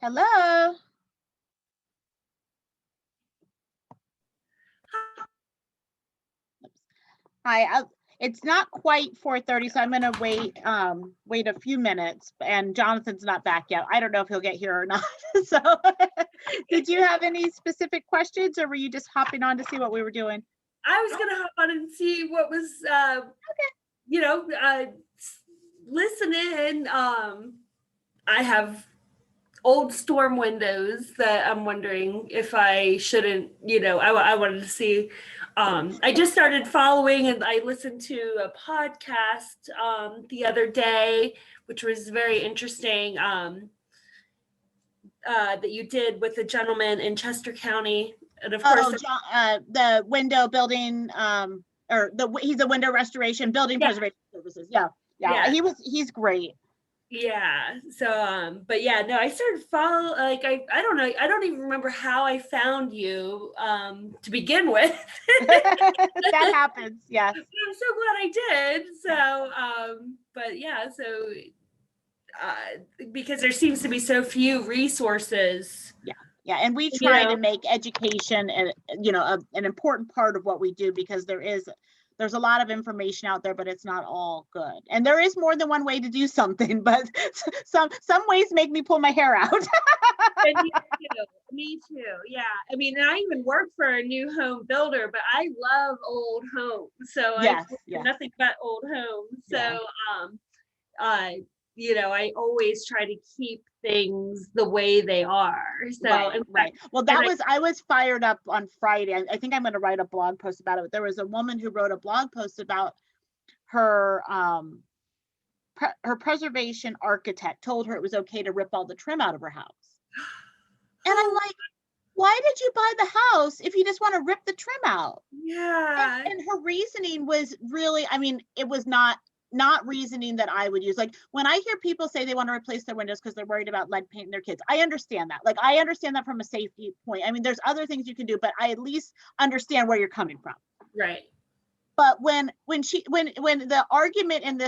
Hello. Hi. It's not quite 4:30, so I'm going to wait a few minutes. And Jonathan's not back yet. I don't know if he'll get here or not. So, did you have any specific questions, or were you just hopping on to see what we were doing? I was gonna hop on and see what was, listen in. I have old storm windows that I'm wondering if I shouldn't, I wanted to see. I just started following and I listened to a podcast the other day, which was very interesting, that you did with a gentleman in Chester County. And of course, The window building, he's a window restoration building preservation services. Yeah. He's great. Yeah. So, but yeah, no, I started follow, like, I don't know. I don't even remember how I found you, to begin with. That happens. Yes. I'm so glad I did. So, but yeah, so, because there seems to be so few resources. Yeah. And we try to make education and, an important part of what we do, because there's a lot of information out there, but it's not all good. And there is more than one way to do something, but some ways make me pull my hair out. Me too. Yeah. I mean, I even work for a new home builder, but I love old homes. So I nothing but old homes. So, I always try to keep things the way they are. So right. Well, I was fired up on Friday. I think I'm going to write a blog post about it. There was a woman who wrote a blog post about her her preservation architect told her it was okay to rip all the trim out of her house. And I'm like, why did you buy the house if you just want to rip the trim out? Yeah. And her reasoning was really, it was not reasoning that I would use. Like, when I hear people say they want to replace their windows because they're worried about lead paint in their kids, I understand that. Like, I understand that from a safety point. There's other things you can do, but I at least understand where you're coming from. Right. But when the argument in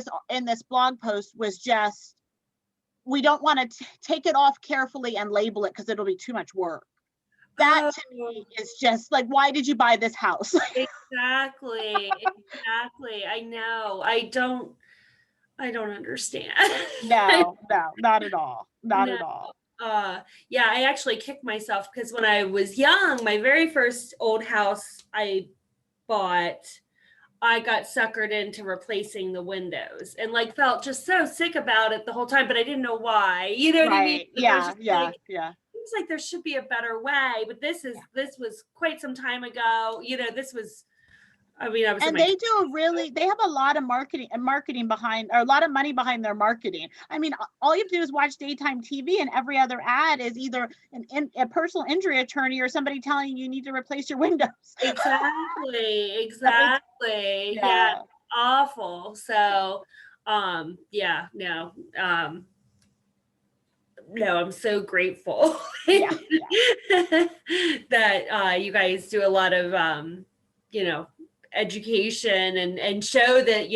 this blog post was just, we don't want to take it off carefully and label it because it'll be too much work. That to me is just like, why did you buy this house? Exactly. I know. I don't understand. No, not at all. Not at all. Yeah, I actually kicked myself because when I was young, my very first old house I bought, I got suckered into replacing the windows and felt just so sick about it the whole time, but I didn't know why. You know what I mean? Yeah. Seems like there should be a better way, but this was quite some time ago. This was, I was. And they have a lot of marketing behind, or a lot of money behind their marketing. All you have to do is watch daytime TV, and every other ad is either a personal injury attorney or somebody telling you need to replace your windows. Exactly. Yeah. Awful. So, no, I'm so grateful that you guys do a lot of, education and show that,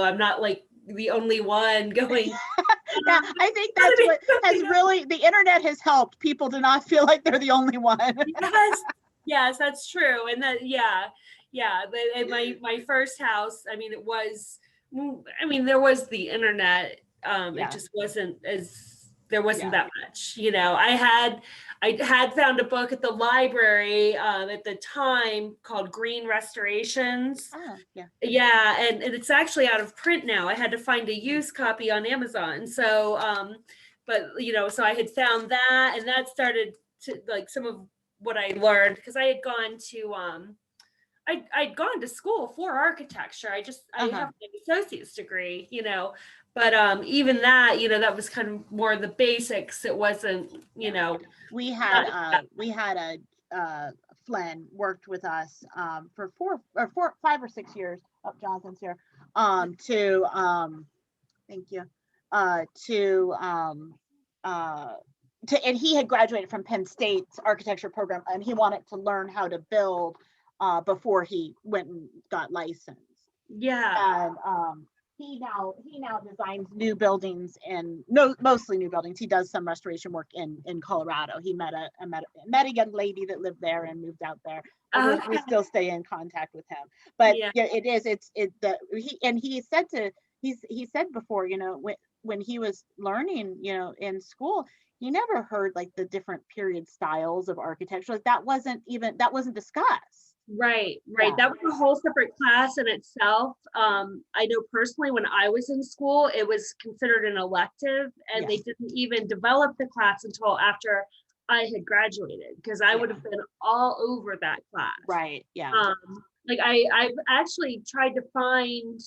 I'm not like the only one going. Yeah, I think that's what has really, the internet has helped people to not feel like they're the only one. Yes, that's true. And that, my first house, there was the internet. It just wasn't there wasn't that much, I had found a book at the library at the time called Green Restorations. Oh, yeah. Yeah, and it's actually out of print now. I had to find a used copy on Amazon. So, but so I had found that, and that started to some of what I learned, because I had gone to I'd gone to school for architecture. I have an associate's degree, but even that, that was kind of more the basics. It wasn't, we had a Flynn worked with us for 5 or 6 years. Oh, Jonathan's here. Thank you. And he had graduated from Penn State's architecture program, and he wanted to learn how to build before he went and got licensed. Yeah. And he now designs new buildings and no, mostly new buildings. He does some restoration work in Colorado. He met a young lady that lived there and moved out there. We still stay in contact with him. But Yeah. yeah, he said before, you know, when he was learning, you know, in school, he never heard like the different period styles of architecture. Like that wasn't discussed. Right. Yeah. That was a whole separate class in itself. I know personally when I was in school, it was considered an elective, and they didn't even develop the class until after I had graduated, because I would have been all over that class. Right. Yeah. Like I've actually tried to find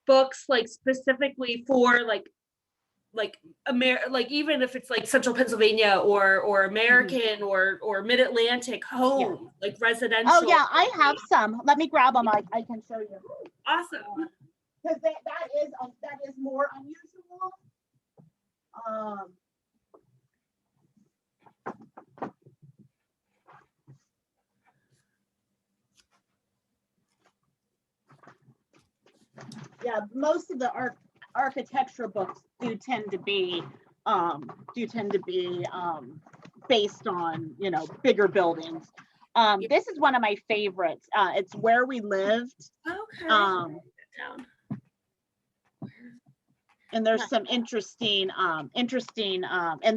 books like specifically for like even if it's like central Pennsylvania or American or mid-Atlantic home, like residential. Oh yeah, I have some. Let me grab them. I can show you. Awesome. Because that is more unusual. Yeah, most of the architecture books do tend to be based on, you know, bigger buildings. This is one of my favorites. It's Where We Lived. Okay. And there's some interesting, and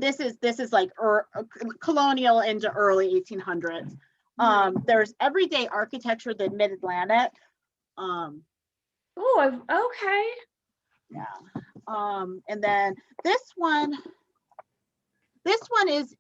this is like colonial into early 1800s. There's Everyday Architecture, the Mid-Atlantic. Okay. Yeah. And then this one is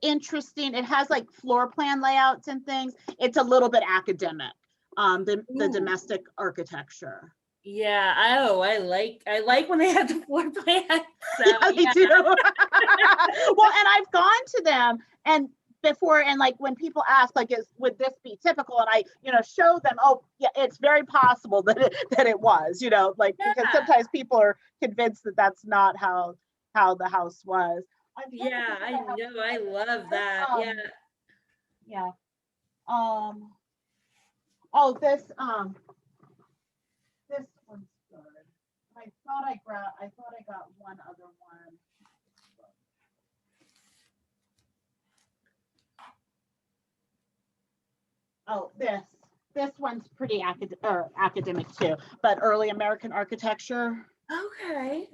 interesting. It has like floor plan layouts and things. It's a little bit academic. The domestic architecture. Yeah. Oh, I like when they have the floor plan. So, yeah, they do. Well, and I've gone to them and before, and like when people ask, like, would this be typical? And I, you know, show them, oh yeah, it's very possible that it was, you know, like because sometimes people are convinced that that's not how the house was. Yeah, I know. I love that. Yeah. Oh, this one's good. I thought I got one other one. Oh, this one's pretty academic too, but early American architecture. Okay.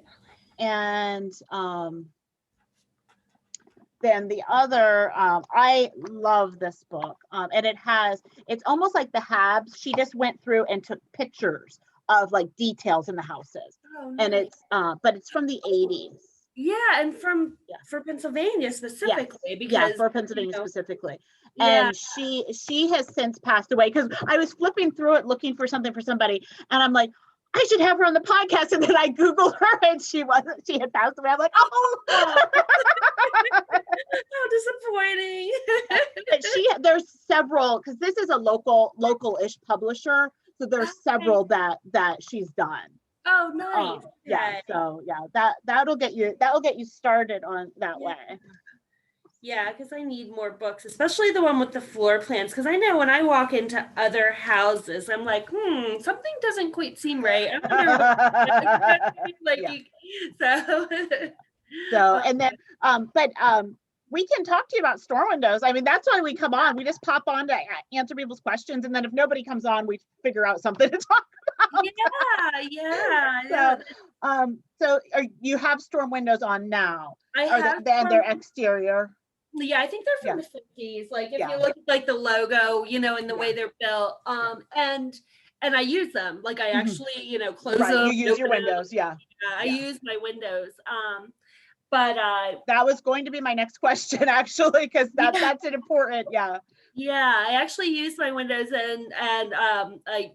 And then the other, I love this book, and it's almost like the Habs. She just went through and took pictures of like details in the houses. Oh, and nice. But it's from the 80s. Yeah, and for Pennsylvania specifically, because for Pennsylvania specifically. Yeah. And she has since passed away, because I was flipping through it looking for something for somebody, and I'm like, I should have her on the podcast. And then I Googled her and she had passed away. I'm like, oh. How disappointing. But there's several, because this is a local-ish publisher. So there's several that she's done. Oh, nice. Yeah. So yeah, that'll get you started on that way. Yeah, because I need more books, especially the one with the floor plans. Because I know when I walk into other houses, I'm like, something doesn't quite seem right. So and then, but we can talk to you about storm windows. I mean, that's why we come on. We just pop on to answer people's questions, and then if nobody comes on, we figure out something to talk about. Yeah. So you have storm windows on now? I have. And they're exterior. Yeah, I think they're from the 50s. Like if you look at like the logo, you know, and the way they're built, and I use them. Like I actually, you know, close them. You use your windows, I use my windows. But that was going to be my next question, actually, because that's an important, Yeah, I actually use my windows, and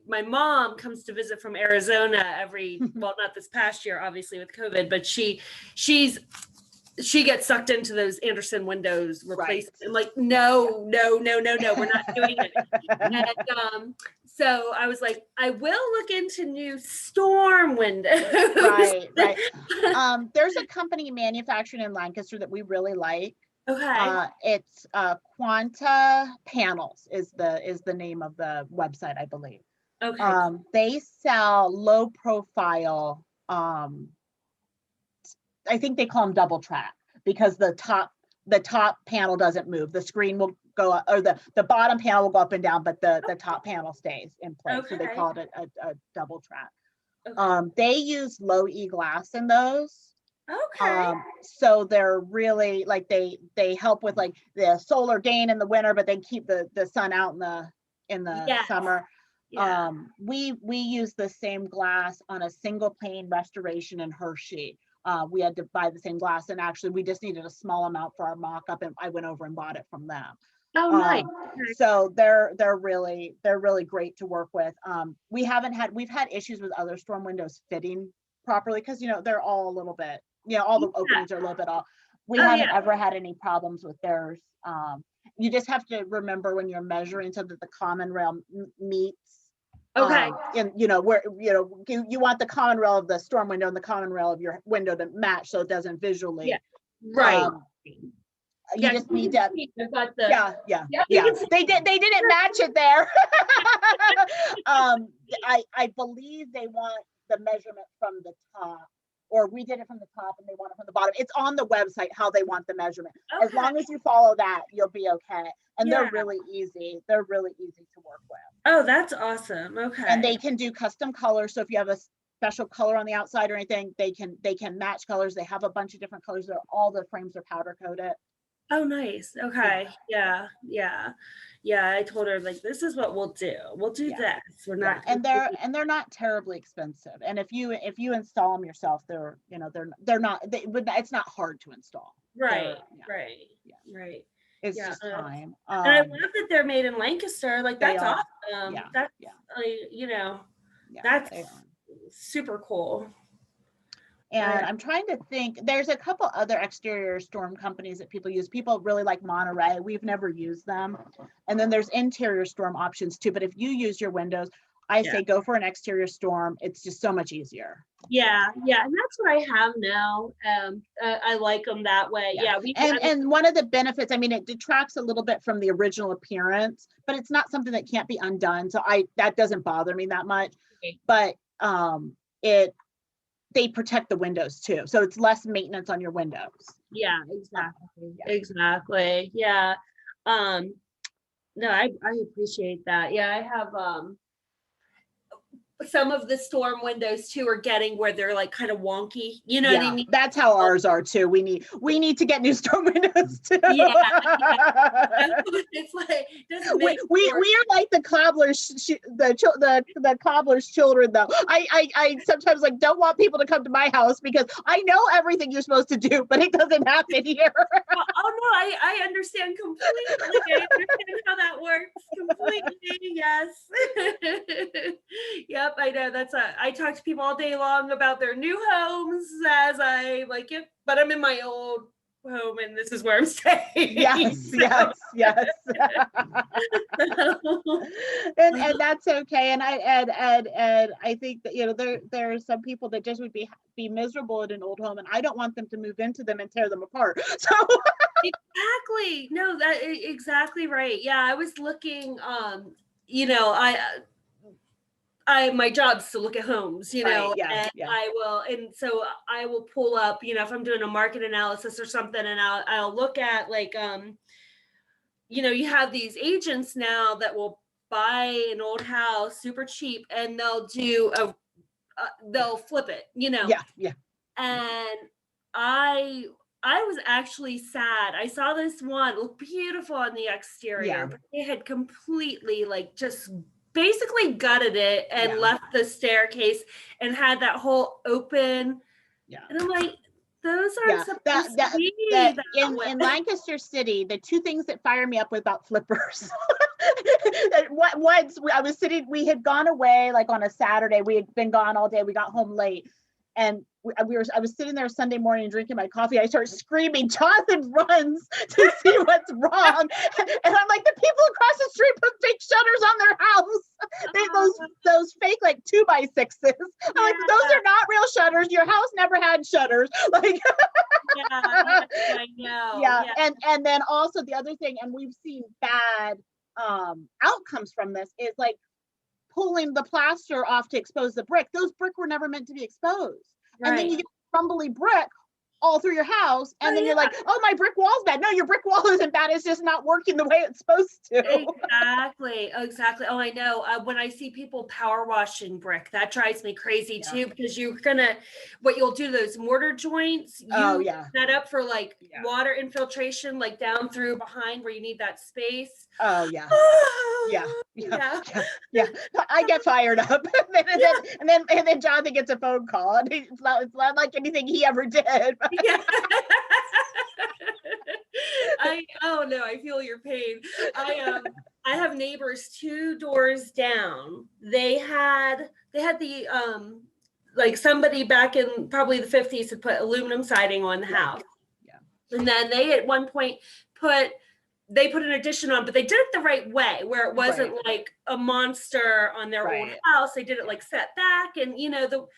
my mom comes to visit from Arizona well, not this past year, obviously with COVID, but she gets sucked into those Anderson windows replacement. I'm like, no, we're not doing it. And so I was like, I will look into new storm windows. Right. There's a company manufacturing in Lancaster that we really like. Okay. It's Quanta Panels is the name of the website, I believe. Okay. They sell low profile, I think they call them double track, because the top panel doesn't move. The screen will go up, or the bottom panel will go up and down, but the top panel stays in place. So they Okay. call it a double track. Okay. They use low E glass in those. Okay. So they're really like, they help with like the solar gain in the winter, but they keep the sun out in the Yes. summer. Yeah. We use the same glass on a single pane restoration in Hershey. We had to buy the same glass, and actually we just needed a small amount for our mock-up, and I went over and bought it from them. Oh, nice. Okay. So they're really great to work with. We've had issues with other storm windows fitting properly, because they're all a little bit, all the openings are a little bit off. We haven't ever had any problems with theirs. You just have to remember when you're measuring so that the common rail meets. Okay. And where you want the common rail of the storm window and the common rail of your window to match, so it doesn't visually. Yeah. Right. You just need to. I've got the. Yeah. They didn't match it there. I believe they want the measurement from the top, or we did it from the top and they want it from the bottom. It's on the website how they want the measurement. Okay. As long as you follow that, you'll be okay. And Yeah. they're really easy. They're really easy to work with. Oh, that's awesome. Okay. And they can do custom colors. So if you have a special color on the outside or anything, they can match colors. They have a bunch of different colors. All the frames are powder coated. Oh, nice. Okay. Yeah. I told her, like, this is what we'll do. We'll do this. We're not. And they're not terribly expensive. And if you install them yourself, it's not hard to install. Right. It's just time. And I love that they're made in Lancaster. Like, that's awesome. That's that's super cool. And I'm trying to think, there's a couple other exterior storm companies that people use. People really like Monterey. We've never used them. And then there's interior storm options too. But if you use your windows, I say go for an exterior storm. It's just so much easier. Yeah. And that's what I have now. I like them that way. Yeah. And one of the benefits, I mean, it detracts a little bit from the original appearance, but it's not something that can't be undone. So that doesn't bother me that much. Okay. But they protect the windows too. So it's less maintenance on your windows. Yeah, exactly. Yeah. No, I appreciate that. Yeah, I have some of the storm windows too are getting where they're like kind of wonky. You know what I mean? That's how ours are too. We need to get new storm windows too. Yeah. It's like we are like the cobbler's the cobbler's children though. I sometimes like don't want people to come to my house because I know everything you're supposed to do, but it doesn't happen here. Oh no, I understand completely. I understand how that works completely. Yes. Yep, I know. I talk to people all day long about their new homes as I like it, but I'm in my old home and this is where I'm staying. Yes. and that's okay. And I think that there are some people that just would be miserable in an old home, and I don't want them to move into them and tear them apart. So exactly. No, that exactly right. Yeah, I was looking. My job's to look at homes, and so I will pull up, if I'm doing a market analysis or something, and I'll look at like, you have these agents now that will buy an old house super cheap and they'll do they'll flip it, Yeah. And I was actually sad. I saw this one look beautiful on the exterior, but they had completely like just basically gutted it and left the staircase and had that whole open. And I'm like, those aren't supposed to be in Lancaster City. The two things that fire me up about flippers. Once we had gone away like on a Saturday. We had been gone all day. We got home late, and I was sitting there Sunday morning drinking my coffee. I started screaming. Jonathan runs to see what's wrong, and I'm like, the people across the street put fake shutters on their house. Those fake like 2x6s. I'm like, those are not real shutters. Your house never had shutters. Like, I know. Yeah. And then also the other thing, and we've seen bad outcomes from this, is like pulling the plaster off to expose the brick. Those brick were never meant to be exposed. And then you get crumbly brick all through your house, and then you're like, oh, my brick wall's bad. No, your brick wall isn't bad. It's just not working the way it's supposed to. Exactly. Oh, I know. When I see people power washing brick, that drives me crazy too, because what you'll do, those mortar joints, set up for like water infiltration, like down through behind where you need that space. Oh yeah. Yeah. I get fired up. and then Jonathan gets a phone call, and it's not like anything he ever did. Yeah. I feel your pain. I have neighbors 2 doors down. They had the like somebody back in probably the 50s had put aluminum siding on the house. Yeah. And then they at one point put an addition on, but they did it the right way, where it wasn't like a monster on their old house. They did it like set back, and so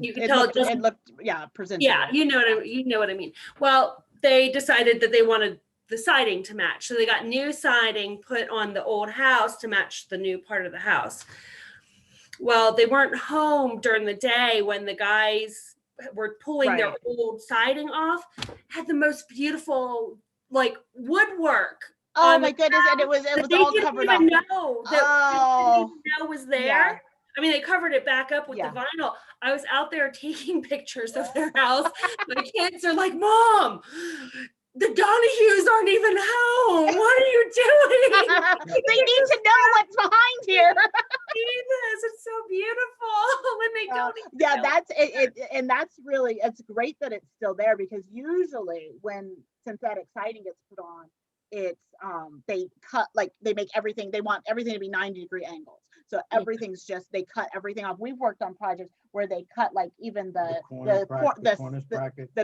you can tell it looked presentable. Yeah, you know what I mean. Well, they decided that they wanted the siding to match, so they got new siding put on the old house to match the new part of the house. Well, they weren't home during the day when the guys were pulling their old siding off. Had the most beautiful like woodwork. Oh my goodness! And it was all covered up. They didn't even know was there. Yeah. I mean, they covered it back up with the vinyl. I was out there taking pictures of their house. My kids are like, Mom, the Donahues aren't even home. What are you doing? They need to know what's behind here. It's so beautiful when they don't. Yeah, that's it. And that's really, it's great that it's still there, because usually when synthetic siding gets put on, it's they cut, like they make everything, they want everything to be 90-degree angles. So everything's just, they cut everything off. We've worked on projects where they cut like even the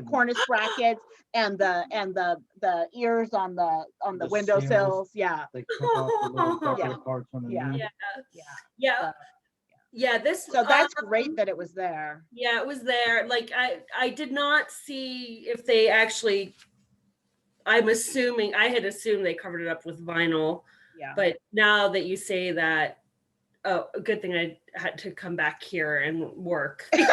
cornice brackets and the ears on the windowsills. Yeah. They cut off the little parts on the So that's great that it was there. Yeah, it was there. Like I did not see if they actually, I had assumed they covered it up with vinyl. Yeah. But now that you say that, oh, a good thing I had to come back here and work. I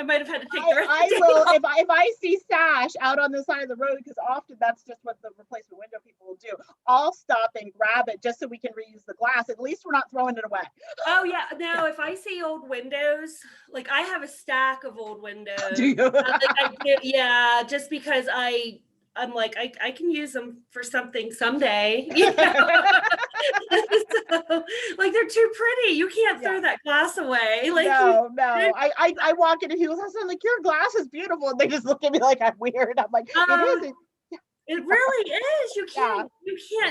might have had to take the rest I will, if I see sash out on the side of the road, because often that's just what the replacement window people will do, I'll stop and grab it just so we can reuse the glass. At least we're not throwing it away. Oh yeah. No, if I see old windows, like I have a stack of old windows. Do you? Yeah, just because I'm like, I can use them for something someday. You know? So, like they're too pretty. You can't throw that glass away. Like no. I walk in and people say, like, your glass is beautiful. And they just look at me like I'm weird. I'm like, it is. It really is. You can't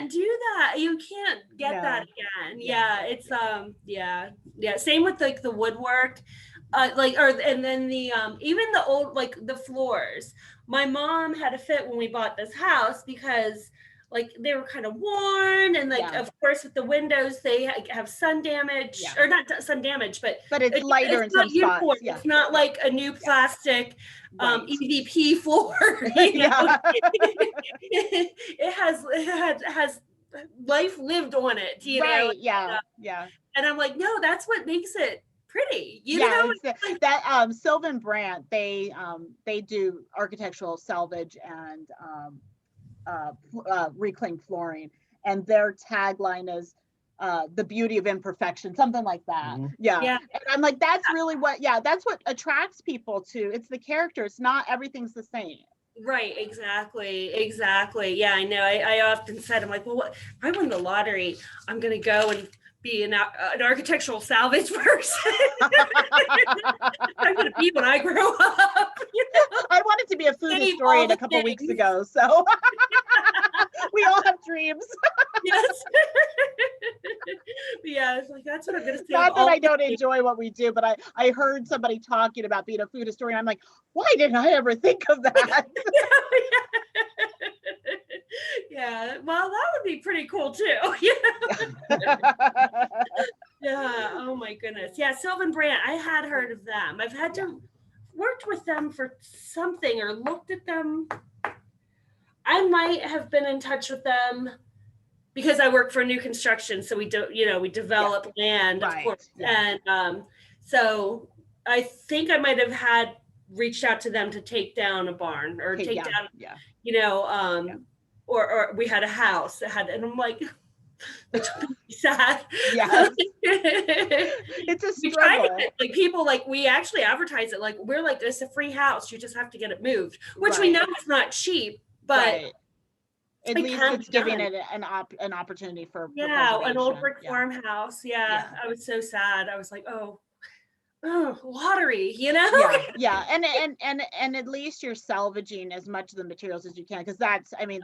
do that. You can't get that again. Yeah. It's Same with like the woodwork. And then the even the old, like the floors. My mom had a fit when we bought this house because like they were kind of worn, and like of course with the windows they have sun damage, or not sun damage, but it's lighter in some spots. Yeah. It's not like a new plastic EVP floor. You know? It has life lived on it. You know? Yeah. And I'm like, no, that's what makes it pretty, you know. That Sylvan Brandt, they do architectural salvage and reclaimed flooring, and their tagline is the beauty of imperfection, something like that. Mm-hmm. And I'm like, that's really that's what attracts people to it's the character. It's not everything's the same. Right, exactly. Yeah, I know. I often said, I'm like, well, if I win the lottery, I'm gonna go and be an architectural salvage person. I'm going to be when I grow up. You know? I wanted to be a food historian a couple weeks ago, so we all have dreams. Yes. Yeah, it's like that's what I'm going to say. Not that I don't enjoy what we do, but I heard somebody talking about being a food historian. I'm like, why didn't I ever think of that? Yeah, well, that would be pretty cool too. Yeah. Oh my goodness. Yeah, Sylvan Brandt. I had heard of them. I've had to worked with them for something or looked at them. I might have been in touch with them because I work for new construction, so we do, we develop land, of Right, course. yeah. And so I think I might have had reached out to them to take down a barn or take down, yeah. or we had a house that had, and I'm like, which would be sad. Yes. It's a We tried struggle. it, like people, like we actually advertise it, like we're like, it's a free house, you just have to get it moved, which we Right. know is not cheap, but Right. At it least can it's be giving done. it an opportunity for Yeah, an old preservation. brick Yeah. farmhouse. Yeah, Yeah. I was so sad. I was like, oh, lottery, Yeah, and at least you're salvaging as much of the materials as you can, because that's, I mean,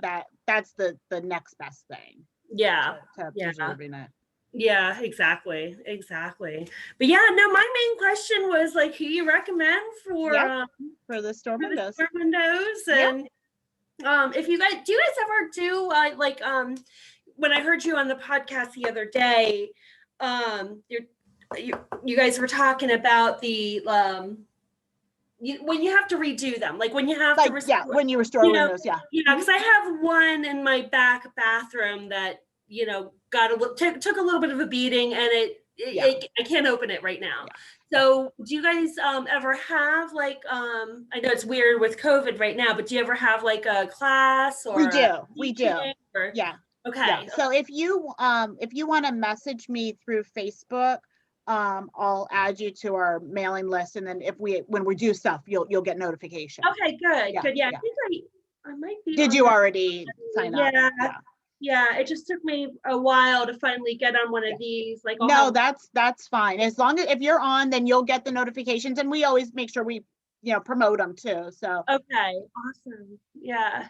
that's the next best thing Yeah, to yeah. preserving it. Yeah, exactly. But yeah, no, my main question was like, who you recommend for For the store windows. store windows, and if you guys, do you guys ever do like when I heard you on the podcast the other day, you guys were talking about the when you have to redo them, like when you have Like, to restore, when you restore windows, because I have one in my back bathroom that got took a little bit of a beating, and I can't open it right now. So do you guys ever have like I know it's weird with COVID right now, but do you ever have like a class or we do or, yeah. Okay. Yeah. So if you want to message me through Facebook, I'll add you to our mailing list, and then when we do stuff, you'll get notification. Okay, good. Yeah, Good. Yeah, yeah. I think I might be. Did you already sign up? Yeah, it just took me a while to finally get on one of these. Like, no, that's fine. As long as if you're on, then you'll get the notifications, and we always make sure we promote them too. So okay, awesome. Yeah.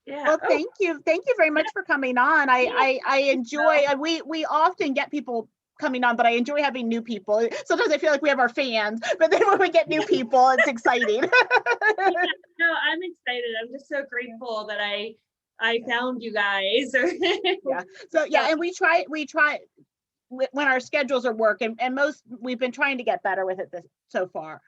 Well, thank you very much for coming on. I enjoy. We often get people coming on, but I enjoy having new people. Sometimes I feel like we have our fans, but then when we get new people, it's exciting. No, I'm excited. I'm just so grateful that I found you guys. And we try when our schedules are working, and we've been trying to get better with it so far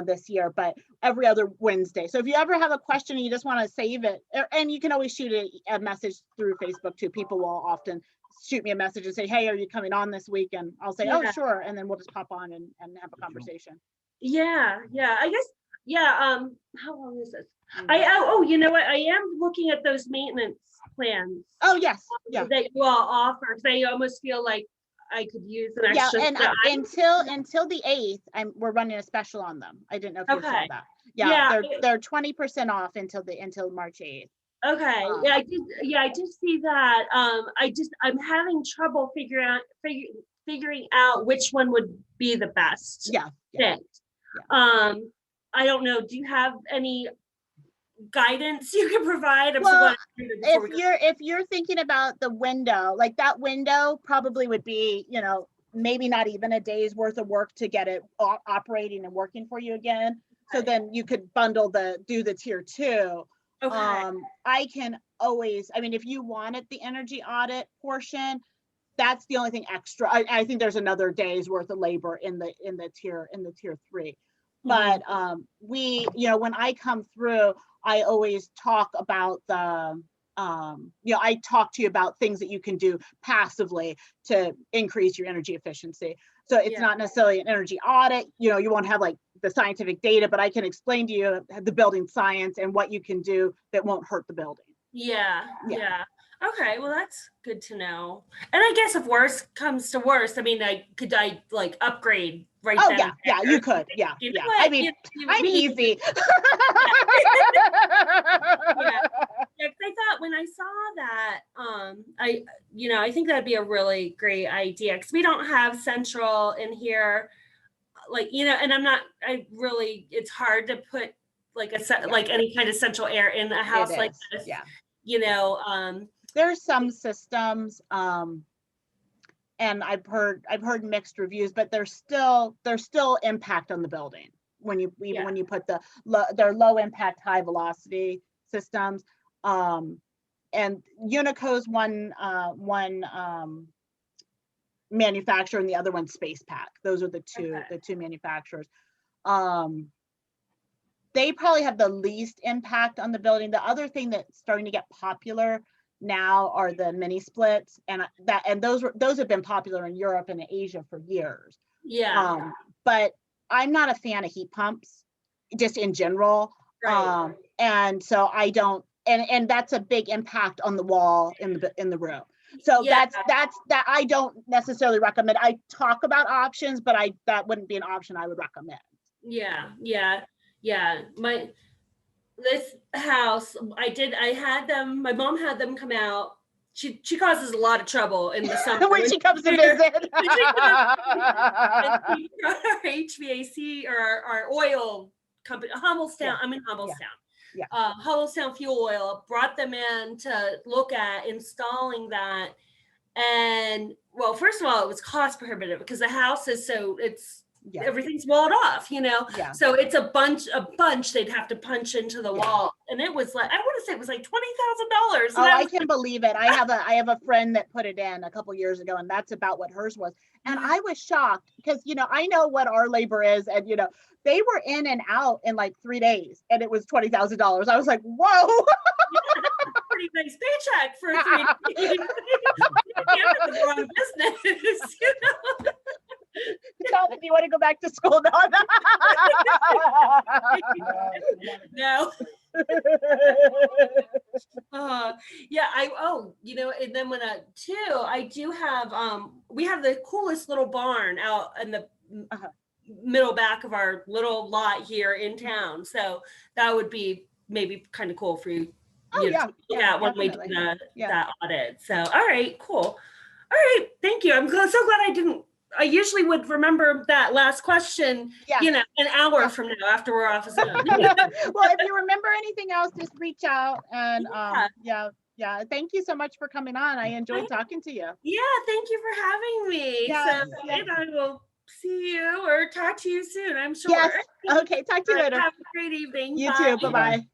this year, but every other Wednesday. So if you ever have a question and you just want to save it, and you can always shoot a message through Facebook too. People will often shoot me a message and say, hey, are you coming on this week? And I'll say, oh, sure. And then we'll just pop on and have a conversation. Yeah. I guess, how long is this? You know what? I am looking at those maintenance plans. Oh, yes. Yeah. That you all offer, because I almost feel like I could use an extra. Yeah, and until the 8th, we're running a special on them. I didn't know if you saw that. Yeah, they're 20% off until March 8th. Okay. I did see that. I'm having trouble figuring out which one would be the best fit. I don't know. Do you have any guidance you can provide? Well, if you're thinking about the window, like that window probably would be, maybe not even a day's worth of work to get it operating and working for you again. So then you could do the tier 2. Okay. I can always, if you wanted the energy audit portion, that's the only thing extra. I think there's another day's worth of labor in the tier 3. But when I come through, I always talk about I talk to you about things that you can do passively to increase your energy efficiency. So it's not necessarily an energy audit. You won't have like the scientific data, but I can explain to you the building science and what you can do that won't hurt the building. Yeah. Okay, well that's good to know. And I guess if worse comes to worse, could I like upgrade right then? Oh yeah, you could. Yeah. I'm easy. Because I thought when I saw that, I think that'd be a really great idea, because we don't have central in here, and it's hard to put like like any kind of central air in a house like this. There's some systems, and I've heard mixed reviews, but there's still impact on the building when you put their low impact, high velocity systems. And Unico's one manufacturer, and the other one Space Pack. Those are the two manufacturers. They probably have the least impact on the building. The other thing that's starting to get popular now are the mini splits, and those have been popular in Europe and Asia for years. Yeah. But I'm not a fan of heat pumps, just in general. Right. And so I don't, and that's a big impact on the wall in the room. So Yeah. that's that I don't necessarily recommend. I talk about options, but that wouldn't be an option I would recommend. Yeah. This house, my mom had them come out. She causes a lot of trouble in the summer when she comes to visit. And we brought our HVAC or our oil company, Hummelstown. I'm in Hummelstown. Yeah. Hummelstown Fuel Oil, brought them in to look at installing that. And well, first of all, it was cost prohibitive because the house is everything's walled off, Yeah. So it's a bunch they'd have to punch into the wall. And it was like, I want to say it was like $20,000. Oh, I can believe it. I have a friend that put it in a couple years ago, and that's about what hers was. And I was shocked because, I know what our labor is, and, they were in and out in like 3 days, and it was $20,000. I was like, whoa. Pretty nice paycheck for 3 days. You're in the wrong business. Tell them you want to go back to school now. No. And then I do have, we have the coolest little barn out in the middle back of our little lot here in town. So that would be maybe kind of cool for you. When we do that audit. So, all right, cool. All right, thank you. I'm so glad I usually would remember that last question, an hour from now after we're off of Zoom. Well, if you remember anything else, just reach out. And thank you so much for coming on. I enjoyed talking to you. Yeah, thank you for having me. And I will see you or talk to you soon, I'm sure. Yes. Okay, talk to you later. Have a great evening. You Bye. too. Bye-bye.